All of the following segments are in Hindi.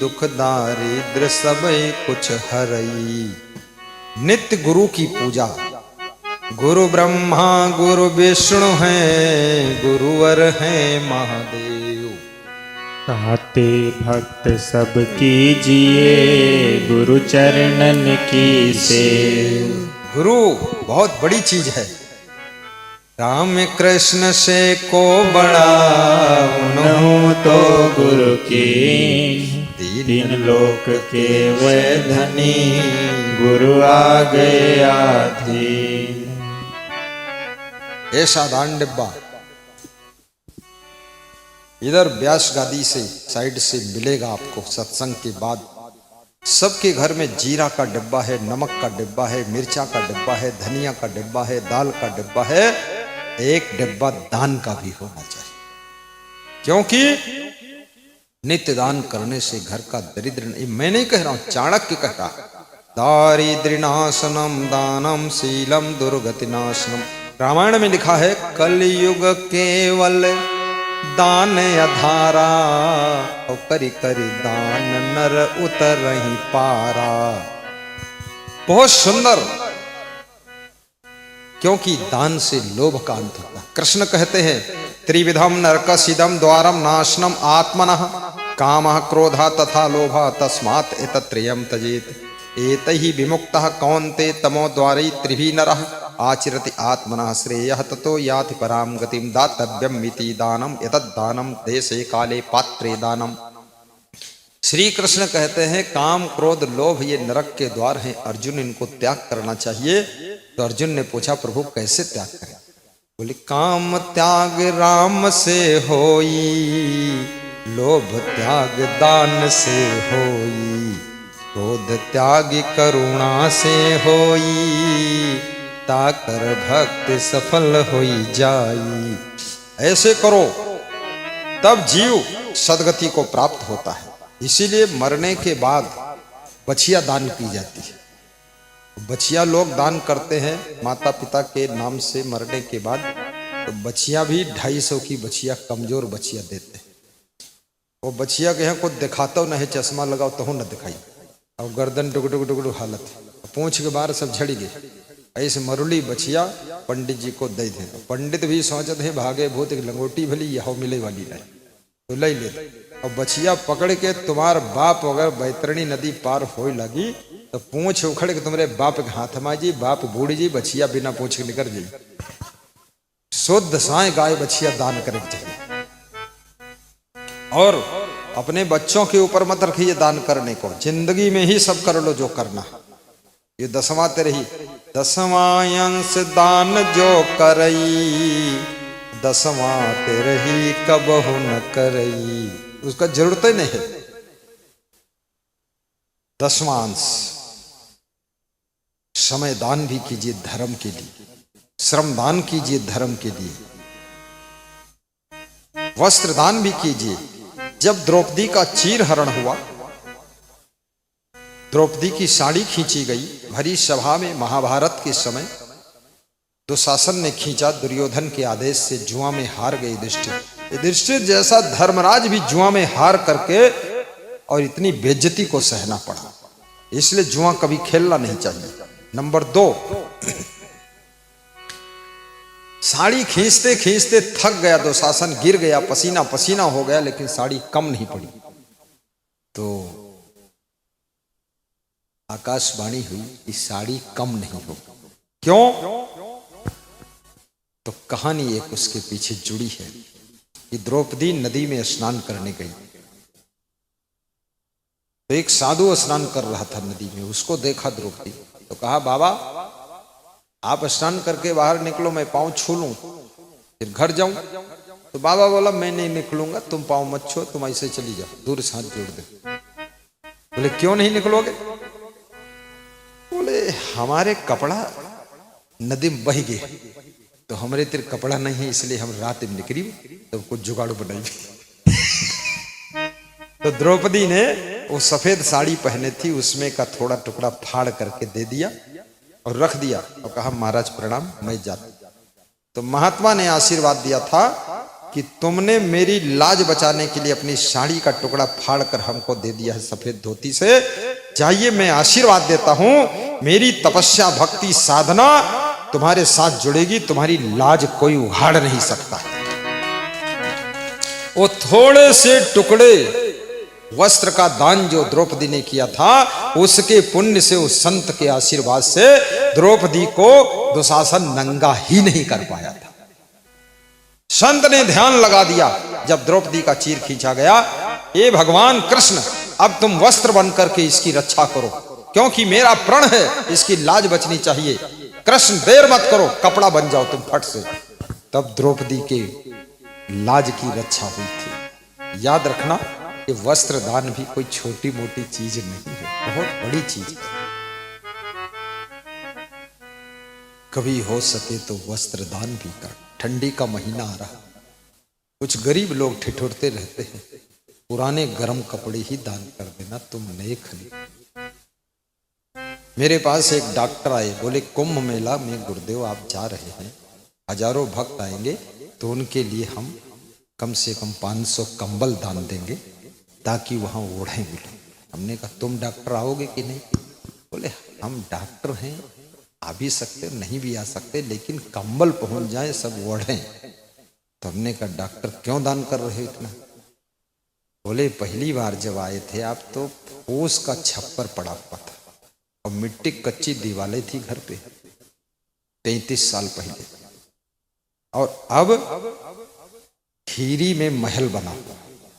दुख दारिद्र सब कुछ हरई। नित्य गुरु की पूजा। गुरु ब्रह्मा गुरु विष्णु हैं, गुरुवर हैं महादेव। कहते भक्त सब कीजिए, गुरु चरणन की सेव। गुरु बहुत बड़ी चीज है। राम कृष्ण से को बड़ा उन्हों तो गुरु की, तीन लोक के वे धनी, गुरु आ गए आधीन। ऐसा दान डिब्बा इधर व्यास गादी से साइड से मिलेगा आपको। सत्संग के बाद सबके घर में जीरा का डिब्बा है, नमक का डिब्बा है, मिर्चा का डिब्बा है, धनिया का डिब्बा है, दाल का डिब्बा है। एक डिब्बा दान का भी होना चाहिए, क्योंकि नित्य दान करने से घर का दरिद्र नहीं। मैं नहीं कह रहा हूं, चाणक्य कह रहा। दारिद्र्यनाशनम दानम शीलम दुर्गतिनाशनम। रामायण में लिखा है कलयुग केवल दान अधारा, और करी करी दान नर उतरहि पारा। बहुत सुंदर, क्योंकि दान से लोभ का अंत होता है। कृष्ण कहते हैं त्रिविधम नरकसिदम द्वारम नाशनम आत्मनः कामः क्रोधः तथा लोभः तस्मात् एतत्त्रयम् त्यजेत्। एतैहि विमुक्तः कौन्ते तमो द्वारै त्रिभिः नरः आचरति आत्मनः श्रेयः ततो याति पराम गतिम। दातव्यम इति दानम एतद्दानम देशे काले पात्रे दानम। श्री कृष्ण कहते हैं काम क्रोध लोभ ये नरक के द्वार हैं, अर्जुन इनको त्याग करना चाहिए। तो अर्जुन ने पूछा प्रभु कैसे त्याग करें? बोले काम त्याग राम से होई, लोभ त्याग दान से होई, क्रोध त्याग करुणा से होई, ताकर भक्त सफल होई जाई। ऐसे करो तब जीव सदगति को प्राप्त होता है। इसीलिए मरने के बाद बछिया दान की जाती है। बछिया लोग दान करते हैं माता पिता के नाम से मरने के बाद। तो बछिया भी 250 की बछिया, कमजोर बछिया देते हैं। वो बछिया के यहाँ कुछ दिखाता न है, चश्मा लगाओ तो न दिखाई, और गर्दन डुगडुग डुगडुग हालत, पूंछ के बाहर सब झड़ गए। ऐसे मरुली बछिया पंडित जी को दे दे। पंडित भी सोचते हैं भागे भूत एक लंगोटी भली यह मिले वाली नहीं, तो ले लेते। और बछिया पकड़ के तुम्हार बाप अगर बैतरणी नदी पार हो लगी तो पूंछ उखड़ के तुम्हारे बाप के हाथ में जी, बाप बूढ़ी जी, बछिया बिना पूंछ के निकल जी। शुद्ध साय गाय बछिया दान करे चाहिए। और अपने बच्चों के ऊपर मत रखिए दान करने को, जिंदगी में ही सब कर लो जो करना। ये 10वां तेरे ही 10वां अंश दान जो करई, 10वां तेरे ही कबहु न करई। उसका जरूरत ही नहीं है। 10वां अंश समय दान भी कीजिए धर्म के लिए, श्रम दान कीजिए धर्म के लिए, वस्त्र दान भी कीजिए। जब द्रौपदी का चीरहरण हुआ, द्रौपदी की साड़ी खींची गई भरी सभा में महाभारत के समय, दुशासन ने खींचा दुर्योधन के आदेश से। जुआ में हार गए युधिष्ठिर। युधिष्ठिर जैसा धर्मराज भी जुआ में हार करके और इतनी बेइज्जती को सहना पड़ा। इसलिए जुआ कभी खेलना नहीं चाहिए। नंबर 2, साड़ी खींचते खींचते थक गया दुशासन, गिर गया, पसीना पसीना हो गया, लेकिन साड़ी कम नहीं पड़ी। तो आकाशवाणी हुई कि साड़ी कम नहीं हो। क्यों? तो कहानी एक उसके पीछे जुड़ी है कि द्रौपदी नदी में स्नान करने गई। तो एक साधु स्नान कर रहा था नदी में, उसको देखा द्रौपदी, तो कहा बाबा आप स्नान करके बाहर निकलो, मैं पांव छू लूं फिर घर जाऊं। तो बाबा बोला मैं नहीं निकलूंगा, तुम पांव मत छो, तुम ऐसे चली जाओ, दूर से हाथ जोड़ दे। बोले क्यों नहीं निकलोगे? बोले हमारे कपड़ा नदी में बह गए, तो हमारे तेरे कपड़ा नहीं है, इसलिए हम रात में निकली, तो कुछ जुगाड़ू बनाई। तो द्रौपदी ने वो सफेद साड़ी पहने थी, उसमें का थोड़ा टुकड़ा फाड़ करके दे दिया और रख दिया और कहा महाराज प्रणाम, मैं जाता। तो महात्मा ने आशीर्वाद दिया था कि तुमने मेरी लाज बचाने के लिए अपनी साड़ी का टुकड़ा फाड़ कर हमको दे दिया है सफेद धोती से। जाइए, मैं आशीर्वाद देता हूं, मेरी तपस्या भक्ति साधना तुम्हारे साथ जुड़ेगी, तुम्हारी लाज कोई उघाड़ नहीं सकता। वो थोड़े से टुकड़े वस्त्र का दान जो द्रौपदी ने किया था, उसके पुण्य से, उस संत के आशीर्वाद से द्रौपदी को दुशासन नंगा ही नहीं कर पाया था। संत ने ध्यान लगा दिया। जब द्रौपदी का चीर खींचा गया, हे भगवान कृष्ण, अब तुम वस्त्र बन करके इसकी रक्षा करो, क्योंकि मेरा प्रण है, इसकी लाज बचनी चाहिए। कृष्ण देर मत करो, कपड़ा बन जाओ तुम फट से। तब द्रौपदी के लाज की रक्षा हुई थी। याद रखना, ये वस्त्र दान भी कोई छोटी मोटी चीज नहीं है, बहुत बड़ी चीज है। कभी हो सके तो वस्त्र दान भी कर। ठंडी का महीना आ रहा, कुछ गरीब लोग ठिठुरते रहते हैं, पुराने गर्म कपड़े ही दान कर देना, तुम नए खरीद। मेरे पास एक डॉक्टर आए, बोले कुंभ मेला में गुरुदेव आप जा रहे हैं, हजारों भक्त आएंगे, तो उनके लिए हम कम से कम 500 कंबल दान देंगे ताकि वहां ओढ़ेंगे। हमने कहा तुम डॉक्टर आओगे कि नहीं? बोले हम डॉक्टर हैं, आ भी सकते नहीं भी आ सकते, लेकिन कंबल पहुंच जाए सब ओढ़ें। तो हमने कहा डॉक्टर क्यों दान कर रहे हो इतना? बोले पहली बार जब आए थे आप तो फूस का छप्पर पड़ा हुआ था और मिट्टी कच्ची दीवारें थी घर पे, 33 साल पहले, और अब खीरी में महल बना हुआ,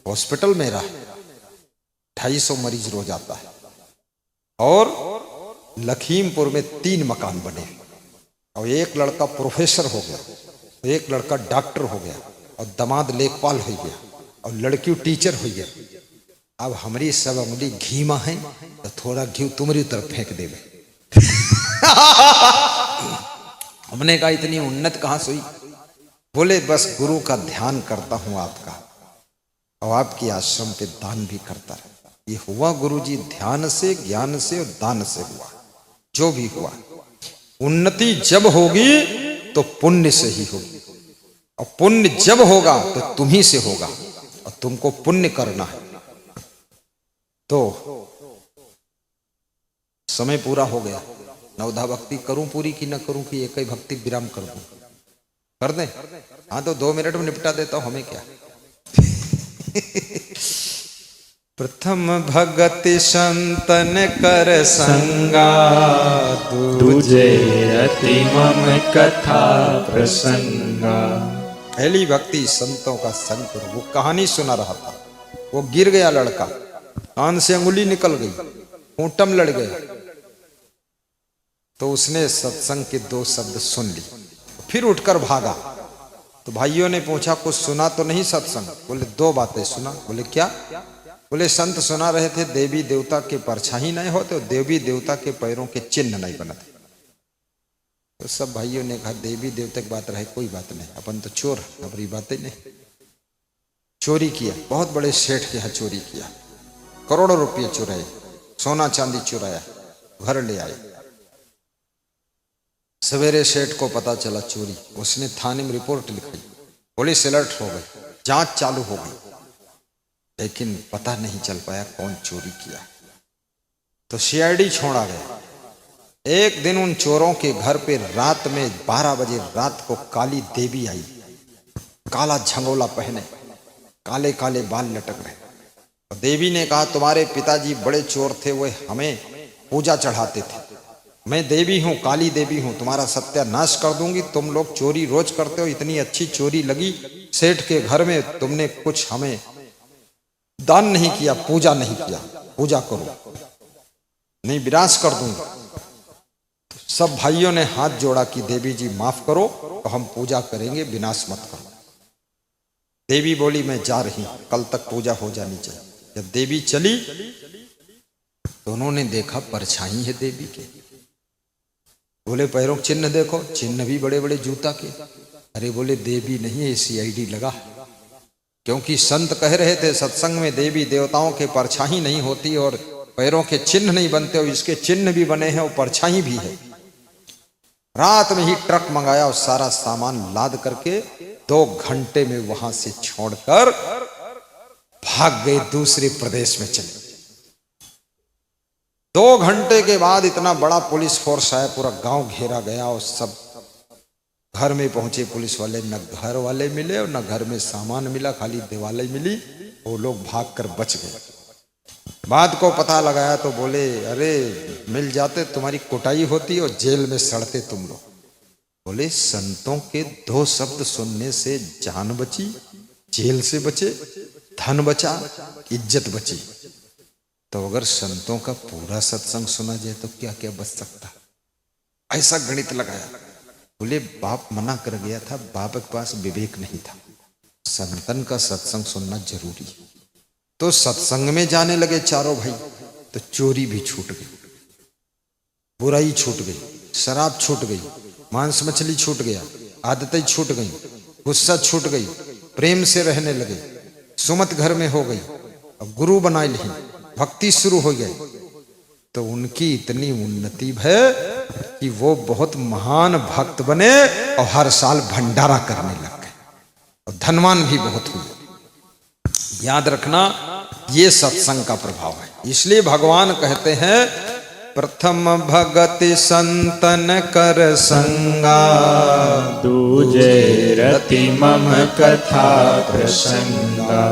हॉस्पिटल में रहा, 250 मरीज रोज आता है, और लखीमपुर में 3 मकान बने, और एक लड़का प्रोफेसर हो गया, एक लड़का डॉक्टर हो गया, और दामाद लेखपाल हो गया, और लड़की टीचर हो गया। अब हमारी सब उंगली घी में है तो थोड़ा घी तुम्हारी तरफ फेंक देवे। हमने कहा इतनी उन्नत कहां से हुई? बोले बस गुरु का ध्यान करता हूं आपका, और आपकी आश्रम पे दान भी करता रहता। ये हुआ गुरुजी ध्यान से, ज्ञान से और दान से हुआ। जो भी हुआ, उन्नति जब होगी तो पुण्य से ही होगी, और पुण्य जब होगा तो तुम्ही से होगा, और तुमको पुण्य करना है। तो समय पूरा हो गया। नवधा भक्ति करूं पूरी कि न करूं, कि एक ही भक्ति विराम कर दूं? कर दें? हाँ तो 2 मिनट में निपटा देता हूं, हमें क्या। प्रथम भगति संतन कर संगा, दूजे रति मम कथा प्रसंगा। पहली भक्ति संतों का संग करो। वो कहानी सुना रहा था, वो गिर गया लड़का, कान से अंगुली निकल गई, ऊंटम लड़ गया, तो उसने सत्संग के 2 शब्द सुन ली, फिर उठकर भागा। तो भाइयों ने पूछा कुछ सुना तो नहीं सत्संग? बोले 2 बातें सुना। बोले क्या? बोले संत सुना रहे थे देवी देवता के परछाई नहीं होते, देवी देवता के पैरों के चिन्ह नहीं बनते। तो सब भाइयों ने कहा देवी देवता की बात रहे, कोई बात नहीं, अपन तो चोर, हमारी बातें नहीं। चोरी किया, बहुत बड़े सेठ के यहाँ चोरी किया, करोड़ों रुपये चुराए, सोना चांदी चुराया, घर ले आए। सवेरे सेठ को पता चला चोरी, उसने थाने में रिपोर्ट लिखाई, पुलिस अलर्ट हो गई, जांच चालू हो गई, लेकिन पता नहीं चल पाया कौन चोरी किया। तो सीआईडी छोड़ा गया। एक दिन उन चोरों के घर पे रात में 12 बजे रात को काली देवी आई, काला झंगोला पहने, काले काले बाल लटक रहे। तो देवी ने कहा तुम्हारे पिताजी बड़े चोर थे, वो हमें पूजा चढ़ाते थे, मैं देवी हूँ, काली देवी हूँ, तुम्हारा सत्यानाश कर दूंगी। तुम लोग चोरी रोज करते हो, इतनी अच्छी चोरी लगी सेठ के घर में, तुमने कुछ हमें दान नहीं किया, पूजा नहीं किया, पूजा करो नहीं विनाश कर दूंगा। तो सब भाइयों ने हाथ जोड़ा कि देवी जी माफ करो, तो हम पूजा करेंगे, विनाश मत करो। देवी बोली मैं जा रही, कल तक पूजा हो जानी चाहिए। जब देवी चली तो उन्होंने देखा परछाई है देवी के। बोले पैरों चिन्ह देखो, चिन्ह भी बड़े बड़े जूता के। अरे बोले देवी नहीं है, सीआईडी लगा, क्योंकि संत कह रहे थे सत्संग में देवी देवताओं के परछाई नहीं होती और पैरों के चिन्ह नहीं बनते, और इसके चिन्ह भी बने हैं और परछाई भी है। रात में ही ट्रक मंगाया और सारा सामान लाद करके 2 घंटे में वहां से छोड़कर भाग गए, दूसरे प्रदेश में चले। 2 घंटे के बाद इतना बड़ा पुलिस फोर्स आया, पूरा गांव घेरा गया और सब घर में पहुंचे पुलिस वाले। न घर वाले मिले और न घर में सामान मिला, खाली दीवारें मिली। वो लोग भागकर बच गए। बात को पता लगाया तो बोले, अरे मिल जाते तुम्हारी कुटाई होती और जेल में सड़ते तुम लोग। बोले, संतों के 2 शब्द सुनने से जान बची, जेल से बचे, धन बचा, इज्जत बची। तो अगर संतों का पूरा सत्संग सुना जाए तो क्या क्या बच सकता। ऐसा गणित लगाया। बोले, बाप मना कर गया था, बाप के पास विवेक नहीं था, संतन का सत्संग सुनना जरूरी है। तो सत्संग में जाने लगे चारों भाई। तो चोरी भी छूट गई, बुराई छूट गई, शराब छूट गई, मांस मछली छूट गया, आदतें छूट गई, गुस्सा छूट गई, प्रेम से रहने लगे, सुमत घर में हो गई, अब गुरु बना ली, भक्ति शुरू हो गई। तो उनकी इतनी उन्नति है कि वो बहुत महान भक्त बने और हर साल भंडारा करने लग गए और धनवान भी बहुत हुए। याद रखना, ये सत्संग का प्रभाव है। इसलिए भगवान कहते हैं, प्रथम भगति संतन कर संगा, दूजे रति मम कथा प्रसंगा।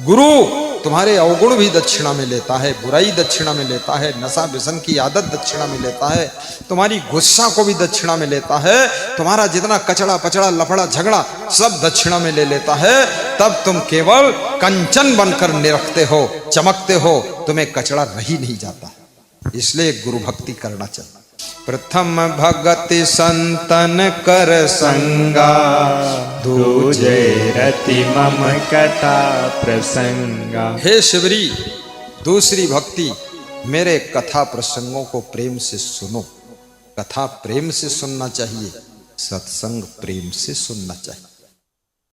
गुरु तुम्हारे अवगुण भी दक्षिणा में लेता है, बुराई दक्षिणा में लेता है, नशा व्यसन की आदत दक्षिणा में लेता है, तुम्हारी गुस्सा को भी दक्षिणा में लेता है, तुम्हारा जितना कचड़ा पचड़ा लफड़ा झगड़ा सब दक्षिणा में ले लेता है। तब तुम केवल कंचन बनकर निरखते हो, चमकते हो, तुम्हें कचड़ा रह ही नहीं जाता। इसलिए गुरु भक्ति करना चाहिए। प्रथम भगति संतन कर संगा, दूजे रति मम कथा प्रसंगा। हे शिवरी, दूसरी भक्ति, मेरे कथा प्रसंगों को प्रेम से सुनो। कथा प्रेम से सुनना चाहिए, सत्संग प्रेम से सुनना चाहिए।